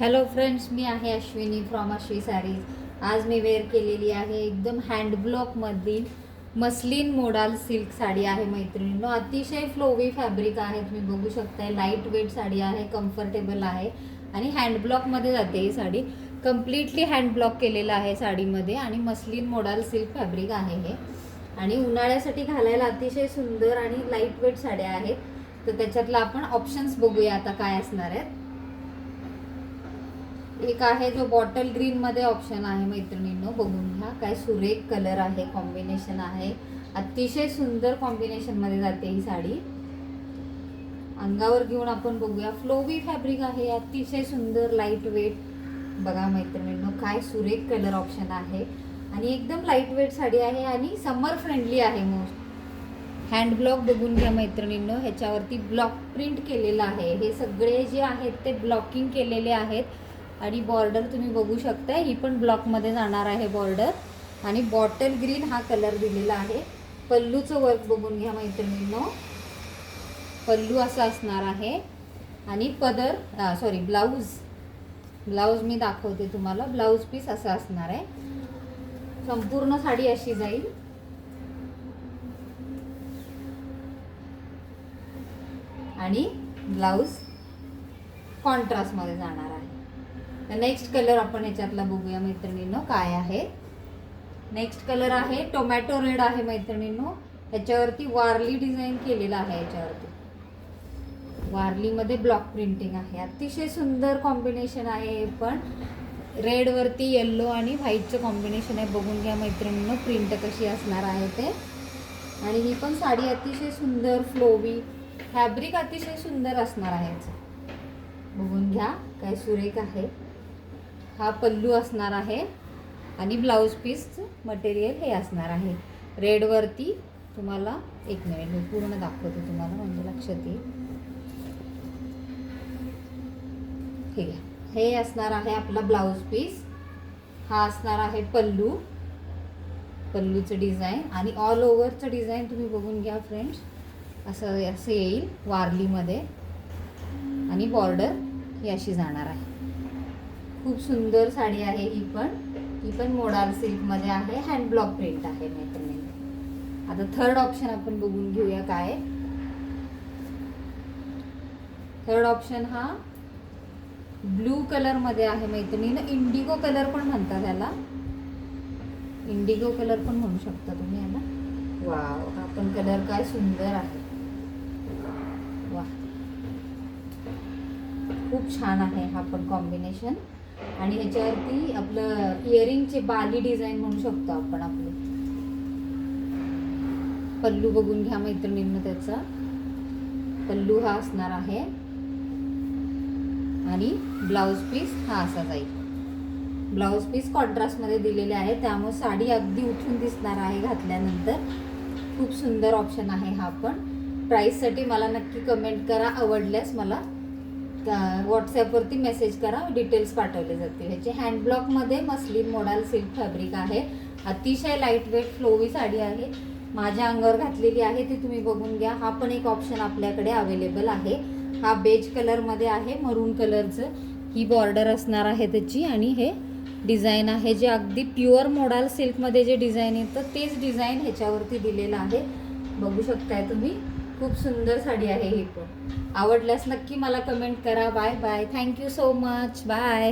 Hello friends, मी आहे Ashwini from अश्वी sarees. आज मी wear केलेली आहे एकदम hand ब्लॉकमधील muslin modal silk sari आहे मैत्रिणींनो. अतिशय फ्लोवी फॅब्रिक आहे, तुम्ही बघू शकताय. लाईट वेट साडी आहे, कम्फर्टेबल आहे आणि हँड ब्लॉकमध्ये जाते ही साडी. कम्प्लिटली हँड ब्लॉक केलेलं आहे साडीमध्ये आणि मस्लिन मोडाल सिल्क फॅब्रिक आहे हे. आणि उन्हाळ्यासाठी घालायला अतिशय सुंदर आणि लाईट वेट साड्या आहेत. तर त्याच्यातला आपण ऑप्शन्स बघूया आता काय असणार आहेत. एक आहे जो बॉटल ग्रीन मध्ये ऑप्शन आहे मैत्रिणींनो, बघून घ्या. काय सुरेख कलर आहे, कॉम्बिनेशन आहे. अतिशय सुंदर कॉम्बिनेशन मध्ये जाते ही साडी. अंगावर घेऊन आपण बघूया. फ्लोवी फॅब्रिक आहे, अतिशय सुंदर लाईट वेट. बघा मैत्रिणींनो, काय सुरेख कलर ऑप्शन आहे आणि एकदम लाईट वेट साडी आहे आणि समर फ्रेंडली आहे मोस्ट. हँड ब्लॉक बघून घ्या मैत्रिणींनो, ह्याच्यावरती ब्लॉक प्रिंट केलेलं आहे. हे सगळे जे आहेत ते ब्लॉकिंग केलेले आहेत आणि बॉर्डर तुम्ही बघू शकता, ही पण ब्लॉकमध्ये जाणार आहे बॉर्डर. आणि बॉटल ग्रीन हा कलर दिलेला आहे. पल्लूचं वर्क बघून घ्या मैत्रिणींनो, पल्लू असं असणार आहे. आणि ब्लाऊज मी दाखवते तुम्हाला. ब्लाऊज पीस असं असणार आहे. संपूर्ण साडी अशी जाईल आणि ब्लाऊज कॉन्ट्रास्टमध्ये जाणार आहे. तर नेक्स्ट कलर आपण याच्यातला बघूया मैत्रिणींनो काय आहे. नेक्स्ट कलर आहे टोमॅटो रेड आहे मैत्रिणींनो. ह्याच्यावरती वारली डिझाईन केलेला आहे. याच्यावरती वारलीमध्ये ब्लॉक प्रिंटिंग आहे. अतिशय सुंदर कॉम्बिनेशन आहे हे पण. रेडवरती येल्लो आणि व्हाईटचं कॉम्बिनेशन आहे. बघून घ्या मैत्रिणींनो प्रिंट कशी असणार आहे ते. आणि ही पण साडी अतिशय सुंदर फ्लोवी फॅब्रिक अतिशय सुंदर असणार आहे. बघून घ्या काय सुरेख आहे. हा पल्लू असणार आहे आणि ब्लाऊज पीस मटेरियल हे असणार आहे. रेडवरती तुम्हाला एक मिनिट मी पूर्ण दाखवते तुम्हाला म्हणजे लक्षात येईल. ठीक आहे, हे असणार आहे आपला ब्लाऊज पीस. हा असणार आहे पल्लूचं डिझाईन आणि ऑल ओव्हरचं डिझाईन तुम्ही बघून घ्या फ्रेंड्स. असं येईल वारलीमध्ये आणि बॉर्डर ही अशी जाणार आहे. खूप सुंदर साडी आहे ही पण मोडाल सिल्कमध्ये आहे. हँड ब्लॉक प्रिंट आहे मैत्रिणी. आता थर्ड ऑप्शन आपण बघून घेऊया काय. थर्ड ऑप्शन हा ब्लू कलरमध्ये आहे मैत्रिणीनं. इंडिगो कलर पण म्हणतात याला. इंडिगो कलर पण म्हणू शकता तुम्ही याला. वाव, हा पण कलर काय सुंदर आहे. वा, खूप छान आहे हा पण कॉम्बिनेशन. आणि ह्याच्यावरती आपलं इयरिंगचे बाली डिझाईन म्हणू शकतो आपण आपले. पल्लू बघून घ्या मैत्रिणींना. त्याचा पल्लू हा असणार आहे आणि ब्लाऊज पीस हा असा जाईल. ब्लाऊज पीस कॉन्ट्रास्टमध्ये दिलेले आहे, त्यामुळे साडी अगदी उठून दिसणार आहे घातल्यानंतर. खूप सुंदर ऑप्शन आहे हा पण. प्राईससाठी मला नक्की कमेंट करा. आवडल्यास मला व्हॉट्सॲपवरती मेसेज करा, डिटेल्स पाठवले जातील. ह्याचे हँड ब्लॉकमध्ये मस्लिन मोडाल सिल्क फॅब्रिक आहे. अतिशय लाईट वेट फ्लोवी साडी आहे. माझ्या अंगावर घातलेली आहे ती तुम्ही बघून घ्या. हा पण एक ऑप्शन आपल्याकडे अवेलेबल आहे. हा बेज कलरमध्ये आहे, मरून कलरचं. ही बॉर्डर असणार आहे त्याची आणि हे डिझाईन आहे जे अगदी प्युअर मोडाल सिल्कमध्ये जे डिझाईन येतं तेच डिझाईन ह्याच्यावरती दिलेलं आहे. बघू शकताय तुम्ही. खूप सुंदर साडी आहे ही पण. आवडल्यास नक्की मला कमेंट करा. Bye bye. Thank you so much. Bye.